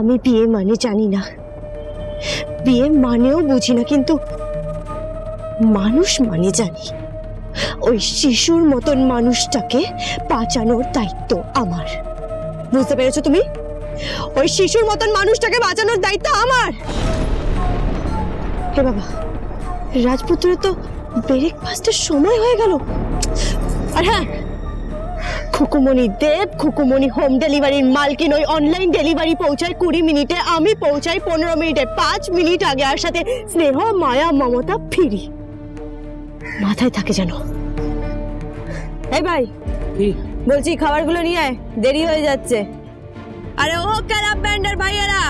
আমি বিয়ে মানে জানি না, বিয়ে মানেও বুঝি না, কিন্তু মানুষ মানে জানি। ওই শিশুর মতন মানুষটাকে বাঁচানোর দায়িত্ব আমার। বুঝতে পেরেছো তুমি? ওই শিশুর মতন মানুষটাকে বাঁচানোর দায়িত্ব আমার। হে বাবা, রাজপুত্রের তো ব্রেকফাস্টের সময় হয়ে গেল। আর হ্যাঁ, খুকুমণি দেব, খুকুমণি হোম ডেলিভারির মালকিন। ওই অনলাইন ডেলিভারি পৌঁছায় 20 মিনিটে, আমি পৌঁছাই 15 মিনিটে। 5 মিনিট আগে। আর সাথে স্নেহ, মায়া, মমতা ফ্রি। মাথায় থাকে যেন। এই ভাই, বলছি খাবারগুলো নিয়ে আয়, দেরি হয়ে যাচ্ছে। আরে ও ক্যারাব ব্যান্ডের ভাইয়েরা,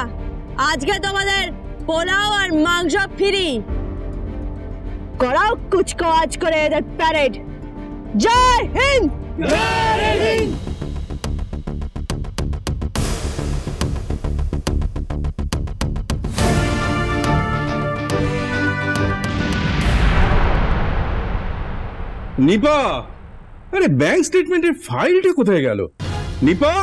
আজকে তোমাদের পোলাও আর মাংস ফ্রি। করাও কুচকাওয়াজ করে এদের প্যারেড। জয় হিন্দ। নিপা, আরে ব্যাংক স্টেটমেন্টের ফাইলটা কোথায় গেল? নিপা,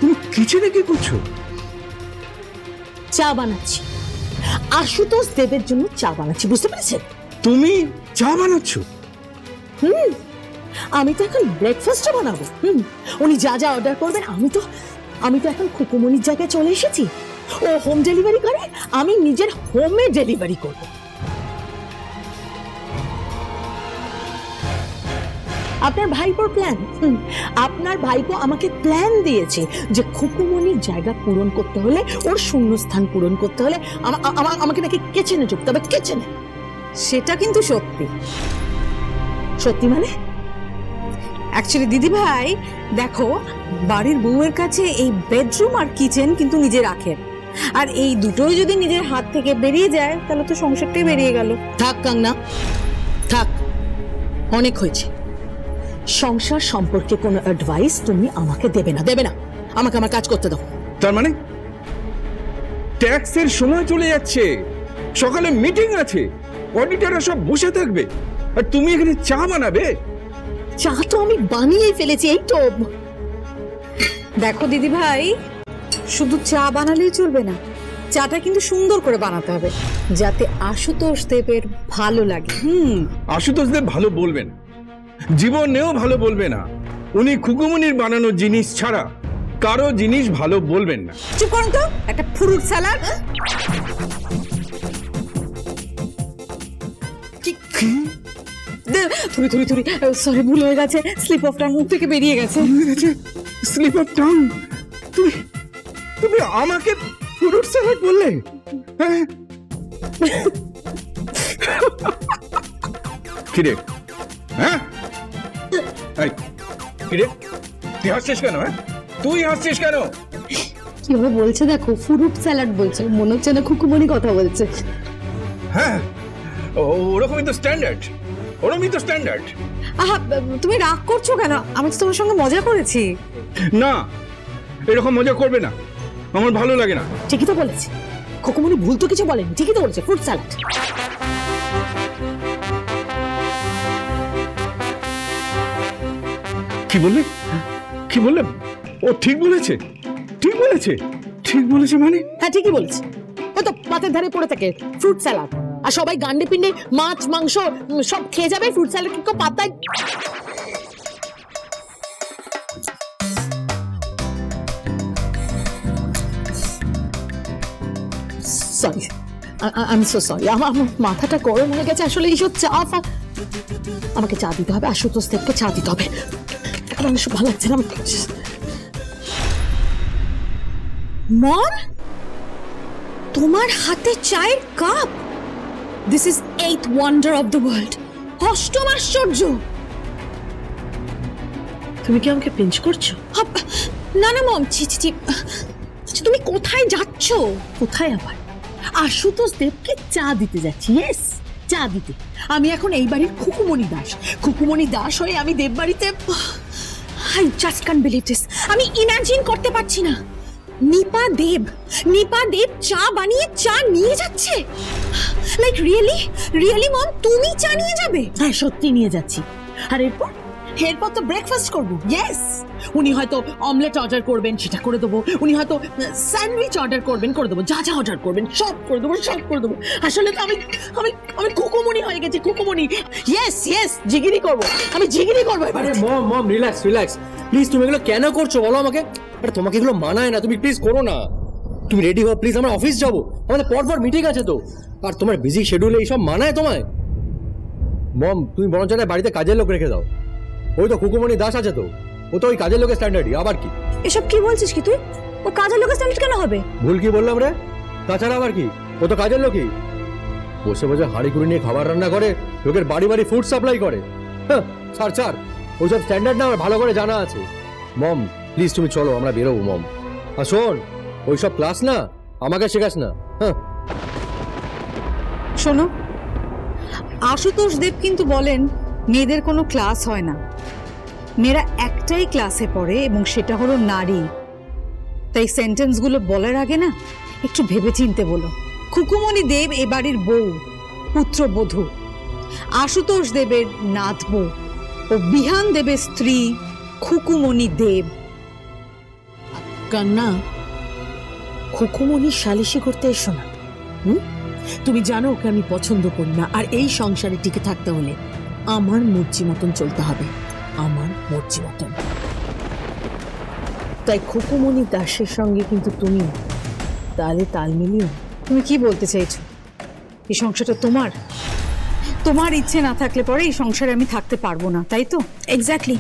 তুমি কিচেনে কি করছো? চা বানাচ্ছি, আশুতোষ দেবের জন্য চা বানাচ্ছি, বুঝতে পেরেছেন? তুমি চা বানাচ্ছ? আমি তো এখন ব্রেকফাস্টটা বানাবো। উনি যা যা অর্ডার করবেন, আমি তো এখন খুকুমণির জায়গায় চলে এসেছি। ও হোম ডেলিভারি করে, আমি নিজের হোমে ডেলিভারি করব। আপনার ভাইপোর প্ল্যান, আপনার ভাইপো আমাকে প্ল্যান দিয়েছে যে খুকুমণির জায়গা পূরণ করতে হলে, ওর শূন্যস্থান পূরণ করতে হলে আমাকে নাকি কিচেনে ঢুকতে হবে। কিচেনে? সেটা কিন্তু সত্যি। সত্যি মানে? অ্যাকচুয়ালি দিদি ভাই দেখো, বাড়ির বউয়ের কাছে এই বেডরুম আর কিচেন কিন্তু নিজে রাখেন, আর এই দুটোই যদি নিজের হাত থেকে বেরিয়ে যায় তাহলে তো সংসারটাই বেরিয়ে গেল। থাক কাংনা, থাক, অনেক হয়েছে। সংসার সম্পর্কে কোনো অ্যাডভাইস তুমি আমাকে দেবে না। আমাকে আমার কাজ করতে দাও। তার মানে ট্যাক্সের সময় চলে যাচ্ছে, সকালে মিটিং আছে, অডিটররা সব বসে থাকবে, আর তুমি এখানে চা বানাবে? চা তো আমি বানিয়েই ফেলেছি, এই তো। দেখো দিদি ভাই, শুধু চা বানালেই চলবে না, চাটা কিন্তু সুন্দর করে বানাতে হবে যাতে আশুতোষ দেবের ভালো লাগে। আশুতোষ দেব ভালো বলবেন, জীবনেও ভালো বলবে না। উনি খুকুমণির বানানো জিনিস ছাড়া কারো জিনিস ভালো বলবেন না। চুপ করুন তো, একটা ফ্রুট স্যালাড। থুরি, সরি, ভুল হয়ে গেছে, স্লিপ অফ টাং মুখ থেকে বেরিয়ে গেছে। Slip of tongue? তুমি আমাকে ফ্রুট স্যালাড বললে? কিরে, হ্যাঁ কিরে, তুই হাসছিস কেন? তুই হাসছিস কেন? কিভাবে বলছে দেখো, ফ্রুট স্যালাড বলছে, মনে হচ্ছে না খুকুমণি কথা বলছে। হ্যাঁ, ওরকমই তো স্ট্যান্ডার্ড, ওরকমই তো স্ট্যান্ডার্ড। আহা, তুমি রাগ করছো কেন? আমি তো তোমার সঙ্গে মজা করেছি। না, এরকম মজা করবে না, আমার ভালো লাগে না। ঠিকই তো বলেছে, খুকুমণি ভুল তো কিছু বলেনি, ঠিকই তো বলেছে, ফ্রুট স্যালাড। কি বললে? ও ঠিক বলেছে? ঠিক বলেছে মানে? হ্যাঁ, ঠিকই বলেছে। ও তো পাতের ধারে পড়ে থাকে ফ্রুট স্যালাড, আর সবাই গান্ডে পিন্ডে মাছ মাংস সব খেয়ে যাবে, ফ্রুট স্যালাড কি পাতায়। Sorry, I am so sorry, আমার মাথাটা গরম হয়ে গেছে আসলে। এইসব চা আমাকে চা দিতে হবে, আশুতোষ দেবকে চা দিতে হবে। এখন আমার সব ভালো লাগছে না। মন, তোমার হাতে চায়ের cup. This is 8th wonder of the world, অষ্টম আশ্চর্য। তুমি কি আমাকে পিঞ্চ করছো? না মম, ছি। তুমি কোথায় যাচ্ছ? কোথায় আবার? আশুতোষ দেবকে চা দিতে যাচ্ছি। ইয়েস, চা দিতে। আমি এখন এই বাড়ির খুকুমণি দাস হয়ে আমি দেব বাড়িতে। I just can't believe this. আমি ইমাজিন করতে পারছি না। নিপা দেব চা বানিয়ে চা নিয়ে যাচ্ছে। লাইক রিয়েলি মম তুমি চা নিয়ে যাবে? হ্যাঁ সত্যি নিয়ে যাচ্ছি। আর এরপর তো ব্রেকফাস্ট করবো। ইয়েস, উনি হয়তো অমলেট অর্ডার করবেন, সেটা করে দেবো। উনি হয়তো স্যান্ডউইচ অর্ডার করবেন, করে দেবো। যা যা অর্ডার করবেন সব করে দেবো, সব করে দেবো। আসলে তো আমি আমি আমি কুকুমনি হয়ে গেছি, কুকুমনি। ইয়েস জিগিরি করবো, আমি জিগিরি করবো এবারে। আরে মম রিল্যাক্স প্লিজ। তুমি এগুলো কেন করছো বলো আমাকে? আরে তোমাকে এগুলো মানায় না, তুমি প্লিজ করো না। তুমি রেডি হও প্লিজ, আমরা অফিস যাবো, আমাদের পরপর মিটিং আছে তো। আর তোমার বিজি শিডিউলে এইসব মানায় তোমায়? মম তুমি বরঞ্চ না বাড়িতে কাজের লোক রেখে দাও। ওই তো কুকুমনি দাস আছে তো, ও তো ওই কাজের লোকের স্ট্যান্ডার্ডই। আবার কি এসব কি বলছিস কি তুই? ও কাজের লোকের স্ট্যান্ডার্ড কেন হবে? ভুল কি বললাম রে? তাছাড়া আবার কি, ও তো কাজের লোকই। বসে বসে হাঁড়ি কুড়ি নিয়ে খাবার রান্না করে, লোকের বাড়ি বাড়ি ফুড সাপ্লাই করে। হ্যাঁ ছাড় ওইসব স্ট্যান্ডার্ড না আমার ভালো করে জানা আছে। মম প্লিজ তুমি চলো, আমরা বেরোবো মম। আর শোন, ওইসব ক্লাস না আমাকে শেখাস না। হ্যাঁ শোনো, আশুতোষ দেব কিন্তু বলেন মেয়েদের কোনো ক্লাস হয় না, মেয়েরা একটাই ক্লাসে পড়ে এবং সেটা হলো নারী। তাই সেন্টেন্সগুলো বলার আগে না একটু ভেবেচিন্তে বলো। খুকুমণি দেব এ বাড়ির বউ, পুত্রবধূ। আশুতোষ দেবের নাত বউ ও বিহান দেবের স্ত্রী খুকুমণি দেব। কান্না, খুকুমনি সালিশি করতে এসো না। তুমি জানো ওকে আমি পছন্দ করি না। আর এই সংসারে টিকে থাকতে হলে আমার মর্জি মতন চলতে হবে, আমার মর্জি মতন। তাই খুকুমনি দাসের সঙ্গে কিন্তু তুমি তালে তাল মিলিও। তুমি কি বলতে চাইছো? এই সংসারটা তোমার? তোমার ইচ্ছে না থাকলে পরে এই সংসারে আমি থাকতে পারবো না, তাই তো? এক্স্যাক্টলি,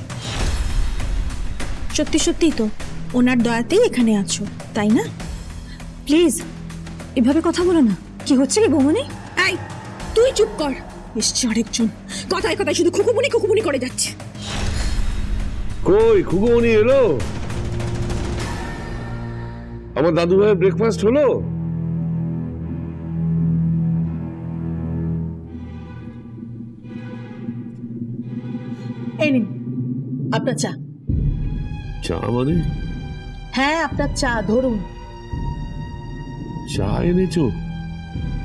সত্যি তো ওনার দয়াতেই এখানে আছো, তাই না? প্লিজ এভাবে কথা বলো না। কি হচ্ছে কি বৌমনি? এই তুই চুপ কর। এসছে আরেকজন, কথায় কথায় শুধু খুকুমনি করে যাচ্ছে। কই খুকুমনি এলো? আমার দাদু ভাইয়ের ব্রেকফাস্ট হলো? এই নিন আপনার চা। চা মানে? হ্যাঁ আপনার চা, ধরুন। চা এনেছো?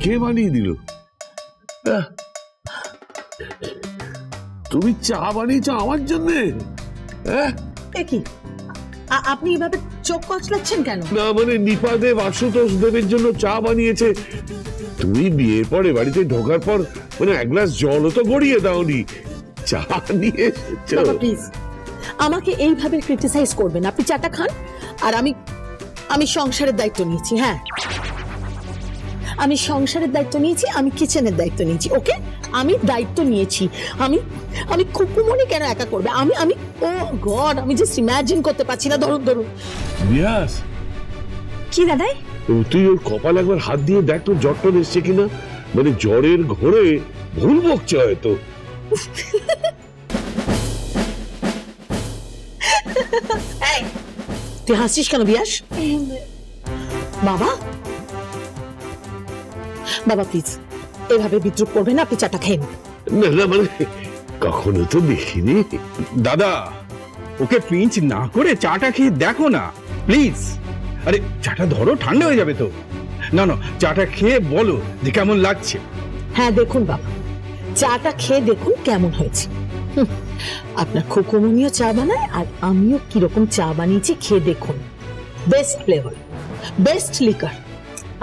কে বানিয়ে দিল? তুমি চা বানিয়েছো আমার জন্যে? কি আপনি এভাবে চোখ কচলাচ্ছেন কেন? না মানে নিপা দেব আশুতোষ দেবের জন্য চা বানিয়েছে। তুমি বিয়ের পরে বাড়িতে ঢোকার পর মানে এক গ্লাস জলও তো গড়িয়ে দাওনি, চা নিয়ে এসেছো। বাবা প্লিজ আমাকে এইভাবে ক্রিটিসাইজ করবেন। আপনি চাটা খান। আর আমি সংসারের দায়িত্ব নিয়েছি। হ্যাঁ আমি সংসারের দায়িত্ব নিয়েছি, আমি কিচেনের দায়িত্ব নিয়েছি। ওকে, আমি দায়িত্ব নিয়েছি। আমি খুকুমনি কেন একা করবে? আমি ও গড, আমি জাস্ট ইমাজিন করতে পারছি না। ধরুন বিয়াস, কি দাদাই? তুই ওর কপাল একবার হাত দিয়ে দেখ তো জ্বরটা এসছে কিনা। মানে জ্বরের ঘোরে ভুল বকছে হয়তো। তুই হাসছিস কেন বিয়াস? বাবা প্লিজ এভাবে বিদ্রুপ করবেন না। আপনি চাটা খেয়ে নিন। না মানে কখনো তো দেখিনি। দাদা ওকে পিঞ্চ না করে চাটা খেয়ে দেখো না প্লিজ। আরে চাটা ধরো, ঠান্ডা হয়ে যাবে তো। না চাটা খেয়ে বলো যে কেমন লাগছে। হ্যাঁ দেখুন বাবা, চাটা খেয়ে দেখুন কেমন হয়েছে। আপনার খুকুমনিও চা বানায় আর আমিও কিরকম চা বানিয়েছি খেয়ে দেখুন। বেস্ট ফ্লেভার, বেস্ট লিকার,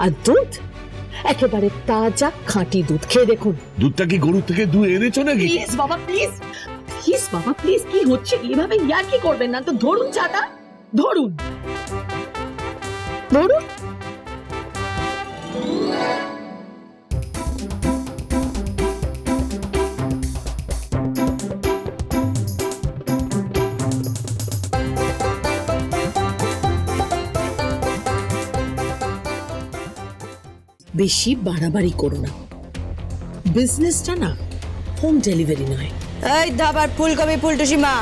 আর দুধ একেবারে তাজা খাঁটি দুধ। খেয়ে দেখুন। দুধটা কি গরু থেকে দুধ এনেছো নাকি? প্লিজ বাবা প্লিজ কি হচ্ছে? এভাবে ইয়ার কি করবেন না তো। ধরুন চাটা, ধরুন। বেশি বাড়াবাড়ি করো না। বিজনেসটা না হোম ডেলিভারি নয়। এই দাবার ফুলকপি ফুলটুসি মা,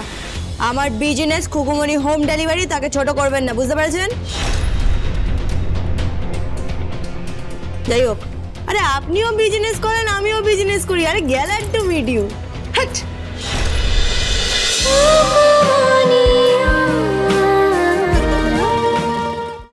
আমার বিজনেস খুকুমনি হোম ডেলিভারি, তাকে ছোট করবেন না, বুঝতে পেরেছেন? যাই হোক, আরে আপনিও বিজনেস করেন, আমিও বিজনেস করি। আরে গ্যালার টু মিট ইউ।